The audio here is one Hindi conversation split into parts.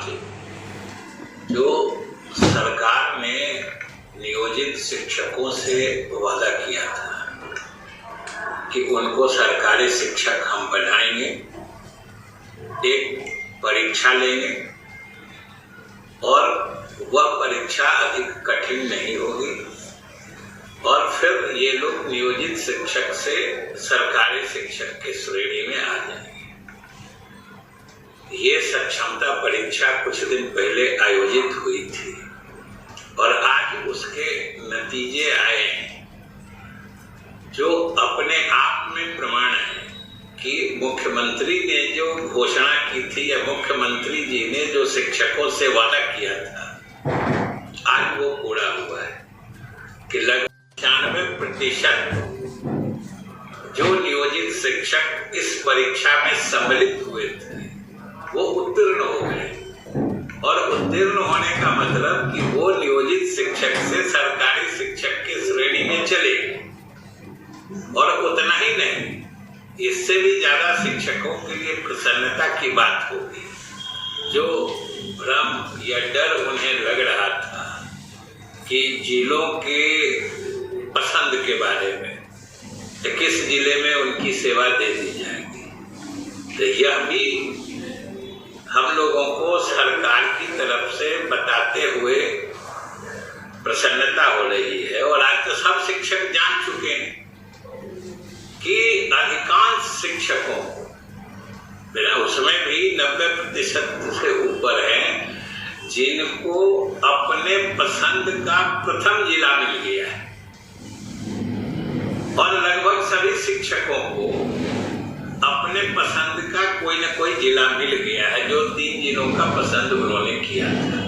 आज जो सरकार ने नियोजित शिक्षकों से वादा किया था कि उनको सरकारी शिक्षक हम बनाएंगे, एक परीक्षा लेंगे और वह परीक्षा अधिक कठिन नहीं होगी और फिर ये लोग नियोजित शिक्षक से सरकारी शिक्षक की श्रेणी में आ जाएंगे। ये सक्षमता परीक्षा कुछ दिन पहले आयोजित हुई थी और आज उसके नतीजे आए जो अपने आप में प्रमाण है कि मुख्यमंत्री ने जो घोषणा की थी या मुख्यमंत्री जी ने जो शिक्षकों से वादा किया था, आज वो पूरा हुआ है कि लगभग 96% जो नियोजित शिक्षक इस परीक्षा में सम्मिलित हुए थे वो उत्तीर्ण हो गए। और उत्तीर्ण होने का मतलब कि वो नियोजित शिक्षक से सरकारी शिक्षक की श्रेणी में चले गए। और उतना ही नहीं, इससे भी ज्यादा शिक्षकों के लिए प्रसन्नता की बात होगी। जो भ्रम या डर उन्हें लग रहा था कि जिलों के पसंद के बारे में कि किस जिले में उनकी सेवा दे दी जाएगी, तो यह भी हम लोगों को सरकार की तरफ से बताते हुए प्रसन्नता हो रही है। और आज तो सब शिक्षक जान चुके हैं कि अधिकांश शिक्षकों, उसमें भी 90% से ऊपर हैं जिनको अपने पसंद का प्रथम जिला मिल गया है। और लगभग सभी शिक्षकों को अपने पसंद का कोई न कोई जिला मिल गया है, जो 3 जिलों का पसंद उन्होंने किया था।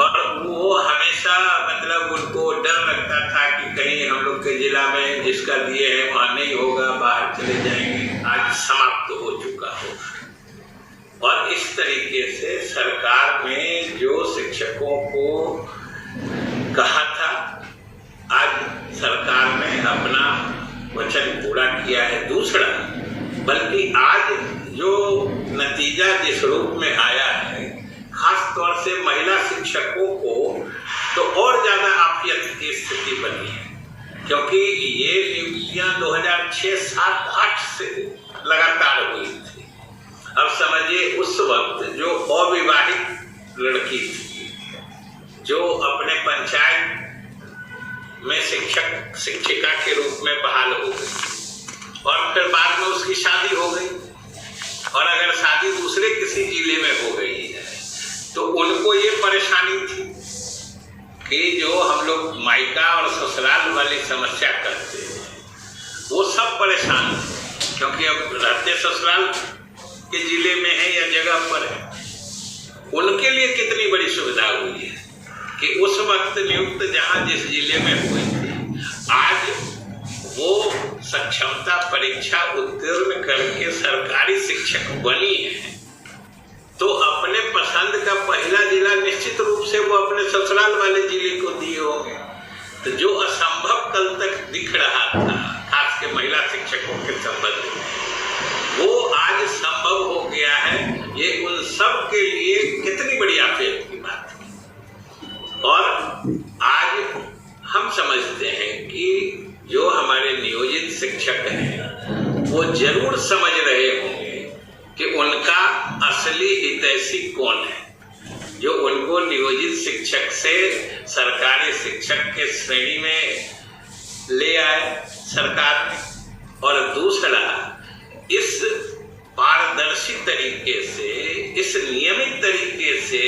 और वो हमेशा मतलब उनको डर लगता था कि कहीं हम लोग के जिला में जिसका दिए है वहाँ नहीं होगा, बाहर चले जाएंगे। आज समाप्त हो चुका हो। और इस तरीके से सरकार ने जो शिक्षकों को कहा था, आज सरकार ने अपना वचन पूरा किया है। दूसरा, बल्कि आज जो नतीजा जिस रूप में आया है, खास तौर से महिला शिक्षकों को तो और ज्यादा आफियत की स्थिति बनी है, क्योंकि ये नियुक्तियां 2006, 7, 8 से लगातार हुई थी। अब समझिए उस वक्त जो अविवाहित लड़की थी, जो अपने पंचायत में शिक्षक शिक्षिका के रूप में बहाल हो गई और फिर बाद में उसकी शादी हो गई, और अगर शादी दूसरे किसी जिले में हो गई है तो उनको ये परेशानी थी कि जो हम लोग मायका और ससुराल वाली समस्या करते हैं, वो सब परेशान थे, क्योंकि अब रहते ससुराल के जिले में है या जगह पर है। उनके लिए कितनी बड़ी सुविधा हुई है कि उस वक्त नियुक्त जहां जिस जिले में हुई थी, आज वो सक्षमता परीक्षा उत्तीर्ण करके सरकारी शिक्षक बनी है, तो अपने पसंद का पहला जिला निश्चित रूप से वो अपने ससुराल वाले जिले को दिए होंगे। तो जो असंभव कल तक दिख रहा था, खास के महिला शिक्षकों के संबंध में, वो आज संभव हो गया है। ये उन सब के लिए कितनी बड़ी आफियत की बात है। और आज हम समझते हैं कि जो हमारे नियोजित शिक्षक हैं वो जरूर समझ रहे होंगे कि उनका असली हितैषी कौन है, जो उनको नियोजित शिक्षक से सरकारी शिक्षक के श्रेणी में ले आए सरकार ने। और दूसरा, इस पारदर्शी तरीके से, इस नियमित तरीके से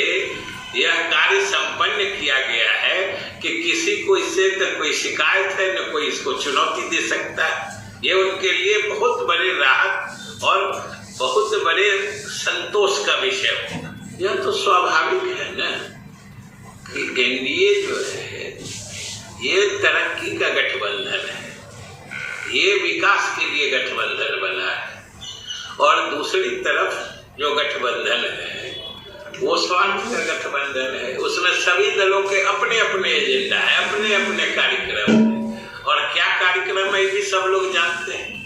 यह कार्य संपन्न किया गया है कि किसी को इससे न कोई शिकायत है, न कोई इसको चुनौती दे सकता है। ये उनके लिए बहुत बड़े राहत और बहुत बड़े संतोष का विषय होगा। यह तो स्वाभाविक है ना कि एनडीए जो है ये तरक्की का गठबंधन है, ये विकास के लिए गठबंधन बना है। और दूसरी तरफ जो गठबंधन है वो स्वार्थ का गठबंधन है, उसमें सभी दलों के अपने अपने एजेंडा है, अपने अपने कार्यक्रम है। और क्या कार्यक्रम है ये भी सब लोग जानते हैं।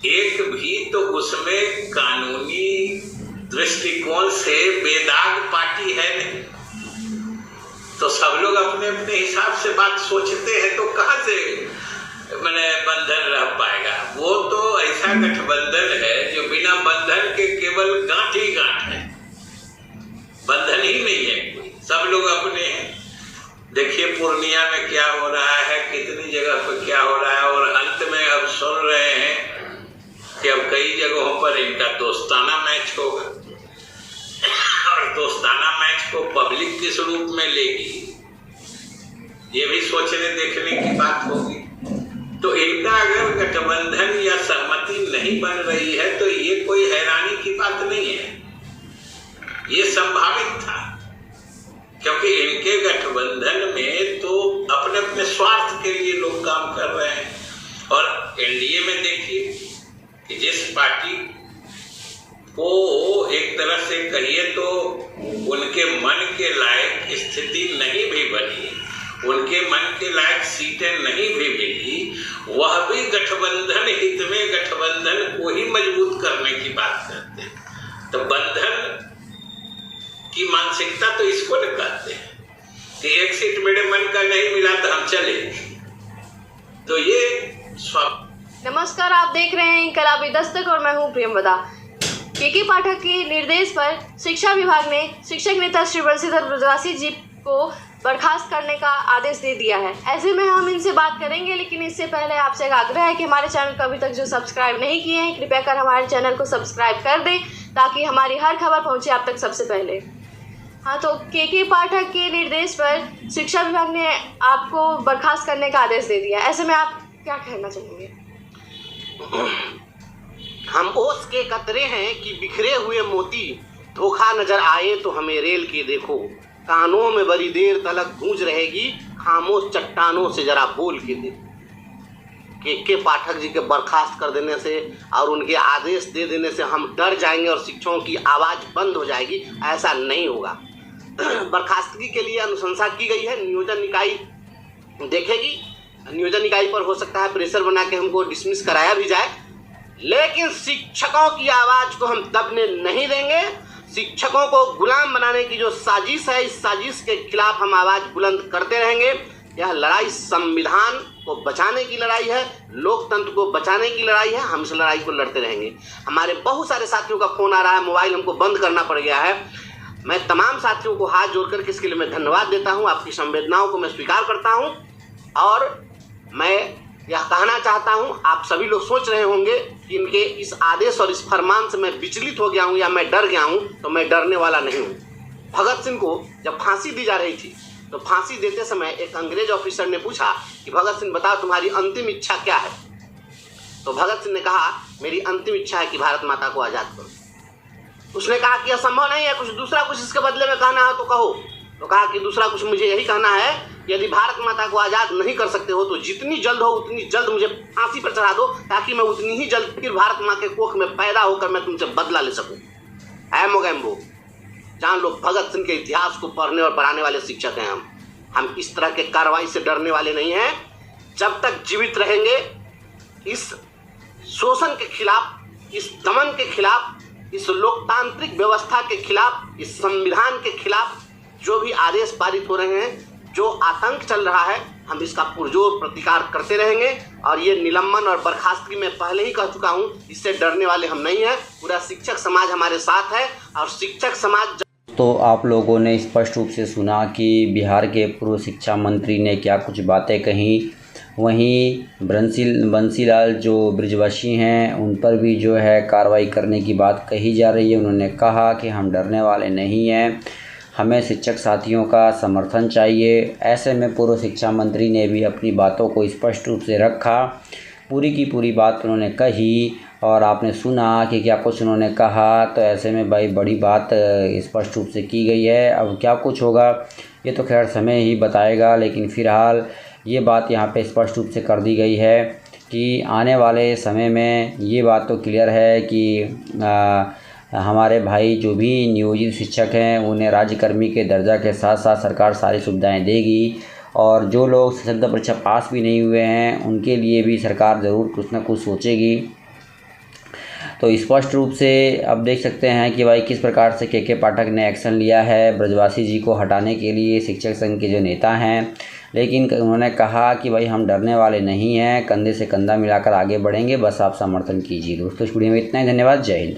एक भी तो उसमें कानूनी दृष्टिकोण से बेदाग पार्टी है नहीं, तो सब लोग अपने अपने हिसाब से बात सोचते हैं, तो कहाँ से मैंने बंधन रह पाएगा। वो तो ऐसा गठबंधन है जो बिना बंधन के केवल गांठ ही गांठ है, बंधन ही नहीं है कोई, सब लोग अपने हैं। देखिए पूर्णिया में क्या हो रहा है, कितनी जगह पर क्या हो रहा है, और अंत में अब सुन रहे हैं कि अब कई जगहों पर इनका दोस्ताना मैच होगा, और दोस्ताना मैच को पब्लिक किस रूप में लेगी, ये भी सोचने देखने की बात होगी। तो इनका अगर गठबंधन या सहमति नहीं बन रही है तो ये कोई हैरानी की बात नहीं है, ये संभावित था, क्योंकि इनके गठबंधन में तो अपने अपने स्वार्थ के लिए लोग काम कर रहे हैं। और एनडीए में देखिए कि जिस पार्टी को एक तरह से कहिए तो उनके मन के लायक स्थिति नहीं भी बनी, उनके मन के लायक सीटें नहीं भी मिली, वह भी गठबंधन हित में गठबंधन को ही मजबूत करने की बात करते हैं। तो बंधन की मानसिकता तो इसको न कहते हैं कि एक सीट मेरे मन का नहीं मिला तो हम चले, तो ये नमस्कार, आप देख रहे हैं इनकलाबी दस्तक और मैं हूं प्रियंवदा। केके पाठक के निर्देश पर शिक्षा विभाग ने शिक्षक नेता श्री बंशीधर ब्रजवासी जी को बर्खास्त करने का आदेश दे दिया है। ऐसे में हम इनसे बात करेंगे, लेकिन इससे पहले आपसे एक आग्रह है कि हमारे चैनल को अभी तक जो सब्सक्राइब नहीं किए हैं कृपया कर हमारे चैनल को सब्सक्राइब कर दें ताकि हमारी हर खबर पहुंचे आप तक सबसे पहले। हाँ, तो केके पाठक के निर्देश पर शिक्षा विभाग ने आपको बर्खास्त करने का आदेश दे दिया, ऐसे में आप क्या कहना चाहेंगे? हम ओस के कतरे हैं कि बिखरे हुए मोती, धोखा नजर आए तो हमें रेल के देखो, कानों में बड़ी देर तलक गूंज रहेगी, खामोश चट्टानों से जरा बोल के देखो। केके पाठक जी के बर्खास्त कर देने से और उनके आदेश दे देने से हम डर जाएंगे और शिक्षकों की आवाज़ बंद हो जाएगी, ऐसा नहीं होगा। बर्खास्तगी के लिए अनुशंसा की गई है, नियोजन इकाई देखेगी, नियोजन इकाई पर हो सकता है प्रेशर बना के हमको डिसमिस कराया भी जाए, लेकिन शिक्षकों की आवाज़ को हम दबने नहीं देंगे। शिक्षकों को गुलाम बनाने की जो साजिश है, इस साजिश के खिलाफ हम आवाज़ बुलंद करते रहेंगे। यह लड़ाई संविधान को बचाने की लड़ाई है, लोकतंत्र को बचाने की लड़ाई है, हम इस लड़ाई को लड़ते रहेंगे। हमारे बहुत सारे साथियों का फ़ोन आ रहा है, मोबाइल हमको बंद करना पड़ गया है। मैं तमाम साथियों को हाथ जोड़कर इसके लिए मैं धन्यवाद देता हूँ, आपकी संवेदनाओं को मैं स्वीकार करता हूँ। और मैं यह कहना चाहता हूं, आप सभी लोग सोच रहे होंगे कि इनके इस आदेश और इस फरमान से मैं विचलित हो गया हूं या मैं डर गया हूं, तो मैं डरने वाला नहीं हूं। भगत सिंह को जब फांसी दी जा रही थी तो फांसी देते समय एक अंग्रेज ऑफिसर ने पूछा कि भगत सिंह बताओ तुम्हारी अंतिम इच्छा क्या है। तो भगत सिंह ने कहा मेरी अंतिम इच्छा है कि भारत माता को आज़ाद करो। उसने कहा कि असंभव नहीं है, कुछ दूसरा कुछ इसके बदले में कहना है तो कहो। तो कहा कि दूसरा कुछ मुझे यही कहना है, यदि भारत माता को आज़ाद नहीं कर सकते हो तो जितनी जल्द हो उतनी जल्द मुझे फांसी पर चढ़ा दो, ताकि मैं उतनी ही जल्द फिर भारत माँ के कोख में पैदा होकर मैं तुमसे बदला ले सकूं। है मोगैम्बो, जान लो, भगत सिंह के इतिहास को पढ़ने और पढ़ाने वाले शिक्षक हैं हम इस तरह के कार्रवाई से डरने वाले नहीं हैं। जब तक जीवित रहेंगे इस शोषण के खिलाफ, इस दमन के खिलाफ, इस लोकतांत्रिक व्यवस्था के खिलाफ, इस संविधान के खिलाफ जो भी आदेश पारित हो रहे हैं, जो आतंक चल रहा है, हम इसका पुरजोर प्रतिकार करते रहेंगे। और ये निलंबन और बर्खास्तगी मैं पहले ही कह चुका हूँ, इससे डरने वाले हम नहीं हैं। पूरा शिक्षक समाज हमारे साथ है और शिक्षक समाज। तो आप लोगों ने स्पष्ट रूप से सुना कि बिहार के पूर्व शिक्षा मंत्री ने क्या कुछ बातें कही। वहीं बंसीलाल जो ब्रजवासी हैं उन पर भी जो है कार्रवाई करने की बात कही जा रही है। उन्होंने कहा कि हम डरने वाले नहीं हैं, हमें शिक्षक साथियों का समर्थन चाहिए। ऐसे में पूर्व शिक्षा मंत्री ने भी अपनी बातों को स्पष्ट रूप से रखा, पूरी की पूरी बात उन्होंने कही और आपने सुना कि क्या कुछ उन्होंने कहा। तो ऐसे में भाई बड़ी बात स्पष्ट रूप से की गई है। अब क्या कुछ होगा ये तो खैर समय ही बताएगा, लेकिन फ़िलहाल ये बात यहाँ पे स्पष्ट रूप से कर दी गई है कि आने वाले समय में ये बात तो क्लियर है कि हमारे भाई जो भी नियोजित शिक्षक हैं उन्हें राज्यकर्मी के दर्जा के साथ साथ सरकार सारी सुविधाएं देगी, और जो लोग सशक्त परीक्षा पास भी नहीं हुए हैं उनके लिए भी सरकार ज़रूर कुछ ना कुछ सोचेगी। तो स्पष्ट रूप से अब देख सकते हैं कि भाई किस प्रकार से के पाठक ने एक्शन लिया है ब्रजवासी जी को हटाने के लिए, शिक्षक संघ के जो नेता हैं। लेकिन उन्होंने कहा कि भाई हम डरने वाले नहीं हैं, कंधे से कंधा मिलाकर आगे बढ़ेंगे, बस आप समर्थन कीजिए। दोस्तों इस वीडियो में इतना ही, धन्यवाद, जय हिंद।